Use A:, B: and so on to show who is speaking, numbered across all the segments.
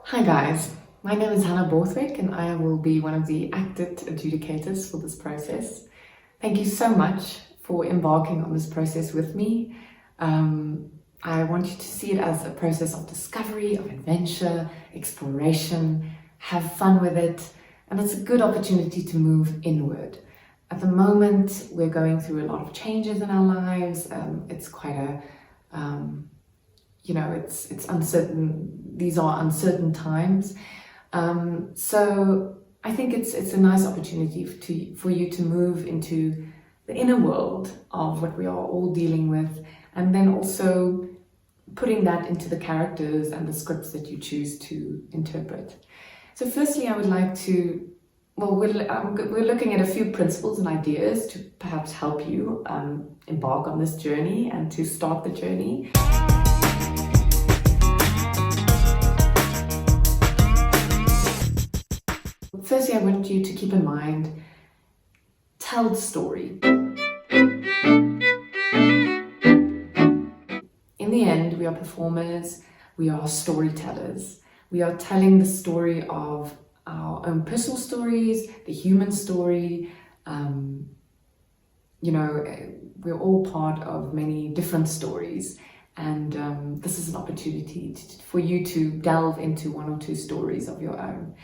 A: Hi guys, my name is Hannah Borthwick and I will be one of the acted adjudicators for this process. Thank you so much for embarking on this process with me. I want you to see it as a process of discovery, of adventure, exploration, have fun with it, and it's a good opportunity to move inward. At the moment, we're going through a lot of changes in our lives. It's quite a it's uncertain. These are uncertain times. So I think it's a nice opportunity for you to move into the inner world of what we are all dealing with, and then also putting that into the characters and the scripts that you choose to interpret. So firstly, I would like to, we're looking at a few principles and ideas to perhaps help you embark on this journey and to start the journey. Firstly, I want you to keep in mind, tell the story. In the end, we are performers, we are storytellers. We are telling the story of our own personal stories, the human story. We're all part of many different stories. And this is an opportunity for you to delve into one or two stories of your own.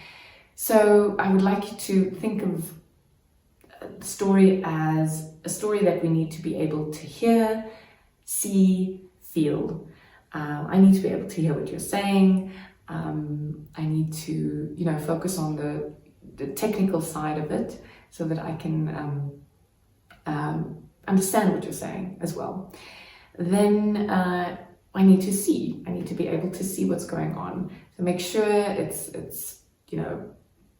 A: So I would like you to think of the story as a story that we need to be able to hear, see, feel. I need to be able to hear what you're saying. I need to, focus on the technical side of it so that I can understand what you're saying as well. Then I need to see. I need to be able to see what's going on. So make sure it's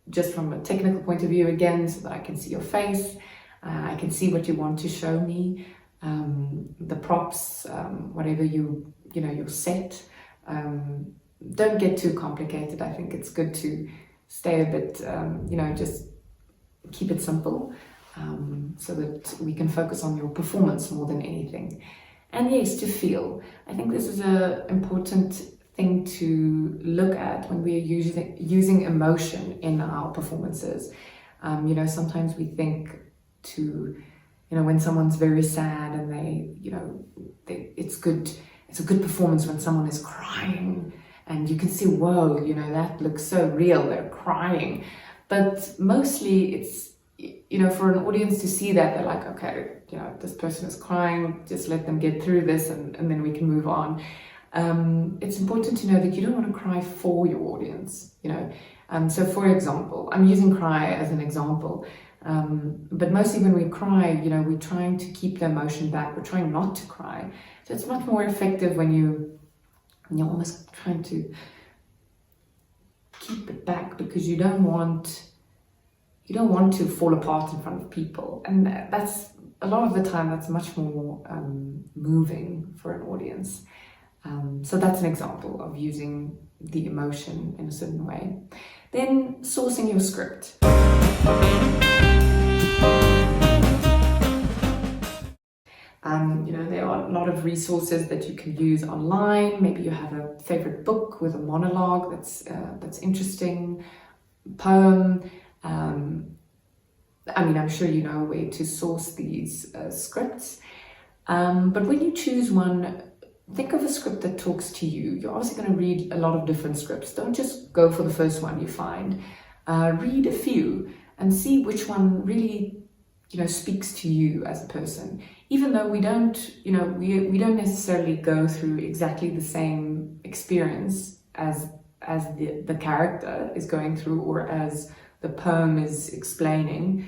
A: just from a technical point of view again, so that I can see your face, I can see what you want to show me, the props, whatever your set. Don't get too complicated. I think it's good to stay a bit, just keep it simple, so that we can focus on your performance more than anything. And yes, to feel. I think this is an important thing to look at when we are using emotion in our performances. Sometimes we think when someone's very sad and it's a good performance when someone is crying and you can see, whoa, that looks so real, they're crying. But mostly it's, for an audience to see that, they're like, okay, this person is crying, just let them get through this and then we can move on. It's important to know that you don't want to cry for your audience, So for example, I'm using cry as an example, but mostly when we cry, we're trying to keep the emotion back. We're trying not to cry. So it's much more effective when you're almost trying to keep it back, because you don't want to fall apart in front of people. And that's a lot of the time, that's much more moving for an audience. So that's an example of using the emotion in a certain way. Then sourcing your script. There are a lot of resources that you can use online. Maybe you have a favorite book with a monologue that's interesting, poem. I'm sure you know where to source these scripts. But when you choose one, think of a script that talks to you. You're obviously going to read a lot of different scripts. Don't just go for the first one you find. Read a few and see which one really, speaks to you as a person. Even though we don't necessarily go through exactly the same experience as the character is going through, or as the poem is explaining.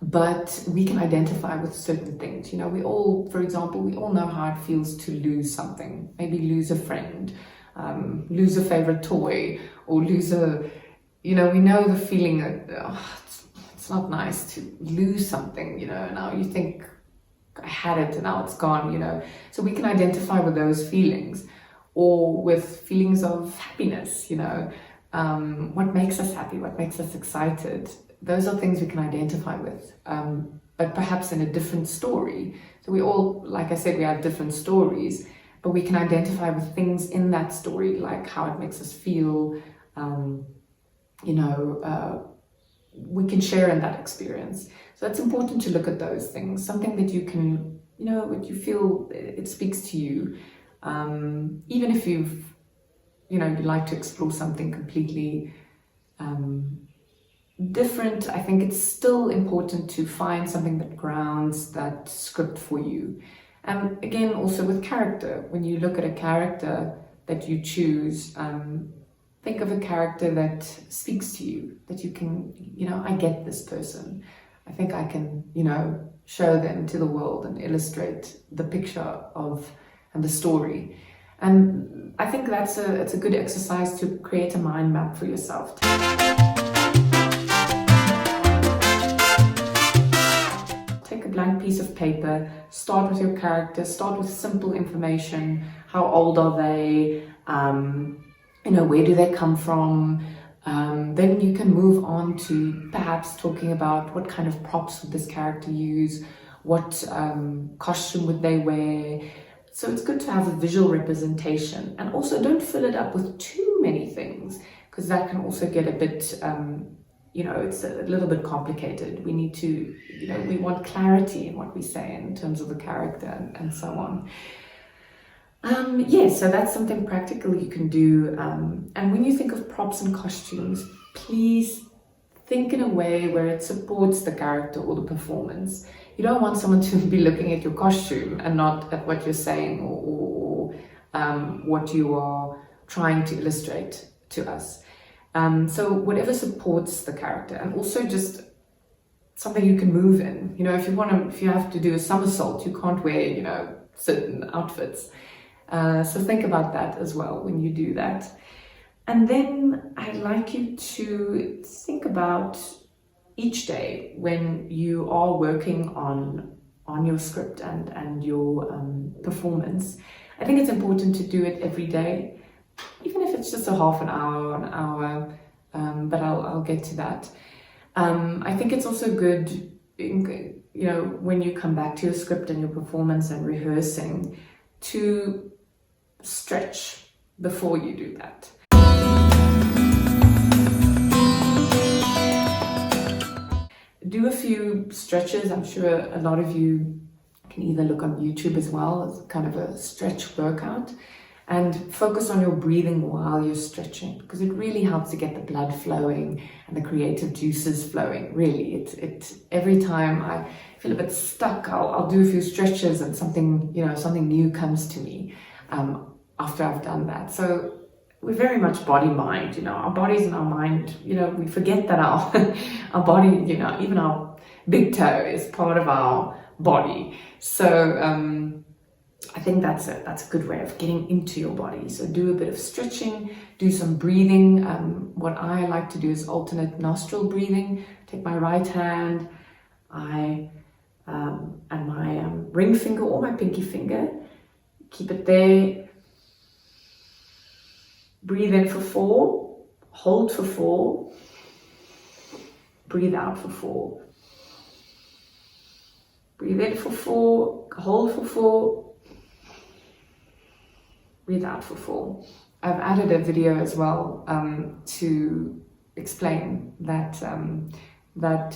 A: But we can identify with certain things. For example, we all know how it feels to lose something. Maybe lose a friend, lose a favorite toy, or lose we know the feeling that it's not nice to lose something, now you think, I had it and now it's gone, So we can identify with those feelings, or with feelings of happiness, what makes us happy, what makes us excited. Those are things we can identify with, but perhaps in a different story. So we all, like I said, we have different stories, but we can identify with things in that story, like how it makes us feel, we can share in that experience. So it's important to look at those things, something that you can, what you feel it speaks to you. Even if you like to explore something completely different, I think it's still important to find something that grounds that script for you. And again, also with character, when you look at a character that you choose, think of a character that speaks to you, that you can, I get this person. I think I can, show them to the world and illustrate the picture and the story. And I think it's a good exercise to create a mind map for yourself. Take a blank piece of paper, start with your character, start with simple information. How old are they? Where do they come from? Then you can move on to perhaps talking about what kind of props would this character use, what costume would they wear. So it's good to have a visual representation, and also don't fill it up with too many things, because that can also get a bit, it's a little bit complicated. We need to, we want clarity in what we say in terms of the character and so on. So that's something practical you can do. And when you think of props and costumes, please think in a way where it supports the character or the performance. You don't want someone to be looking at your costume and not at what you're saying or what you are trying to illustrate to us. So whatever supports the character, and also just something you can move in. If you have to do a somersault, you can't wear, certain outfits. So think about that as well when you do that. And then I'd like you to think about each day when you are working on your script and your performance. I think it's important to do it every day, even if it's just a half an hour, but I'll get to that. I think it's also good, when you come back to your script and your performance and rehearsing, to stretch before you do that. Do a few stretches. I'm sure a lot of you can either look on YouTube as well as kind of a stretch workout, and focus on your breathing while you're stretching, because it really helps to get the blood flowing and the creative juices flowing. Really, it every time I feel a bit stuck, I'll do a few stretches and something new comes to me after I've done that. So we're very much body-mind, our bodies and our mind, we forget that our body, even our big toe is part of our body. So I think that's a good way of getting into your body. So do a bit of stretching, do some breathing. What I like to do is alternate nostril breathing. Take my right hand, and my ring finger or my pinky finger, keep it there. Breathe in for 4, hold for 4, breathe out for 4. Breathe in for 4, hold for 4, breathe out for 4. I've added a video as well to explain that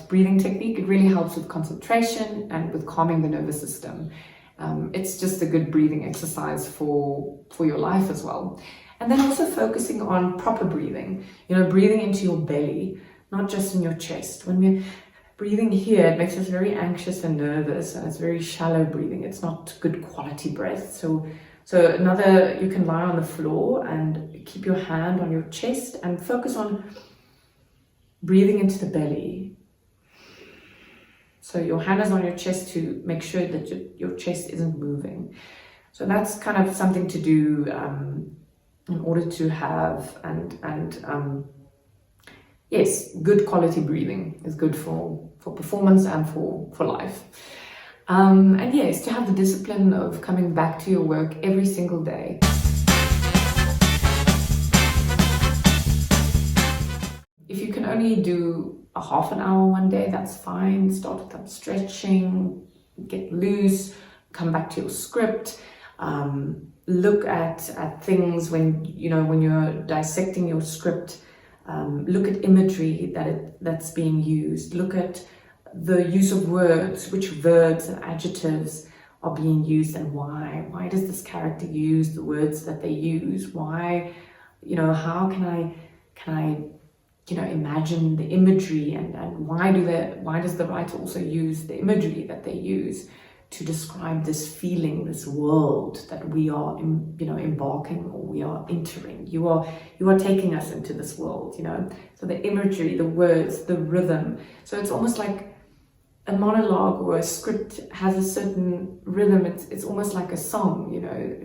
A: breathing technique. It really helps with concentration and with calming the nervous system. It's just a good breathing exercise for your life as well. And then also focusing on proper breathing, breathing into your belly, not just in your chest. When we're breathing here, it makes us very anxious and nervous, and it's very shallow breathing. It's not good quality breath. So you can lie on the floor and keep your hand on your chest and focus on breathing into the belly. So your hand is on your chest to make sure that your chest isn't moving. So that's kind of something to do in order to have yes, good quality breathing is good for performance and for life. And yes, to have the discipline of coming back to your work every single day. If you can only do a half an hour one day, that's fine. Start with some stretching, get loose, come back to your script. look at things when you're dissecting your script. Look at imagery that's being used. Look at the use of words, which verbs and adjectives are being used and why. Why does this character use the words that they use? Why, how can I imagine the imagery and why does the writer also use the imagery that they use to describe this feeling, this world that we are embarking, or we are entering. You are taking us into this world, So the imagery, the words, the rhythm. So it's almost like a monologue or a script has a certain rhythm. It's almost like a song,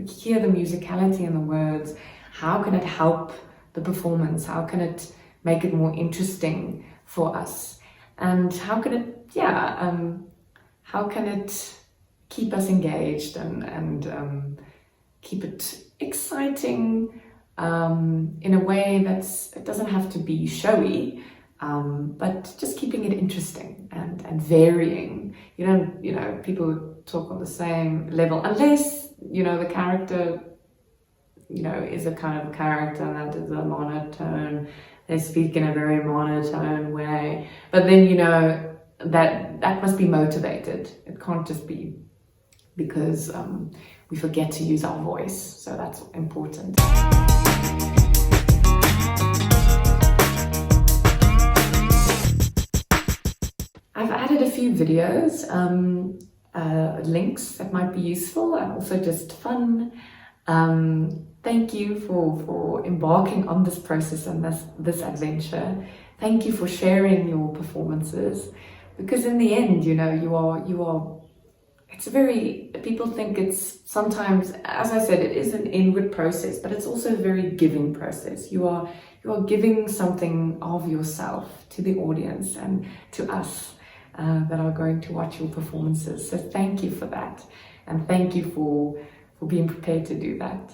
A: Hear the musicality in the words. How can it help the performance? How can it make it more interesting for us? And how can it keep us engaged and keep it exciting in a way it doesn't have to be showy, but just keeping it interesting and varying. People talk on the same level unless the character is a kind of character that is a monotone. They speak in a very monotone way, but then that must be motivated. It can't just be because we forget to use our voice, so that's important. I've added a few videos, links that might be useful and also just fun. Thank you for embarking on this process and this adventure. Thank you for sharing your performances, because in the end, you are. It's people think it's sometimes, as I said, it is an inward process, but it's also a very giving process. You are giving something of yourself to the audience and to us that are going to watch your performances. So thank you for that, and thank you for being prepared to do that.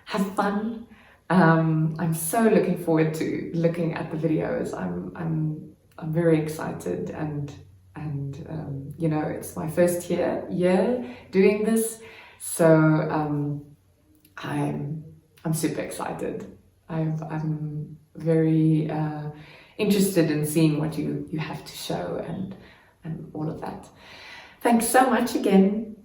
A: Have fun. I'm so looking forward to looking at the videos. I'm very excited and it's my first year doing this, so I'm super excited. I'm very interested in seeing what you have to show and all of that. Thanks so much again.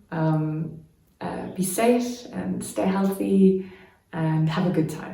A: Be safe and stay healthy and have a good time.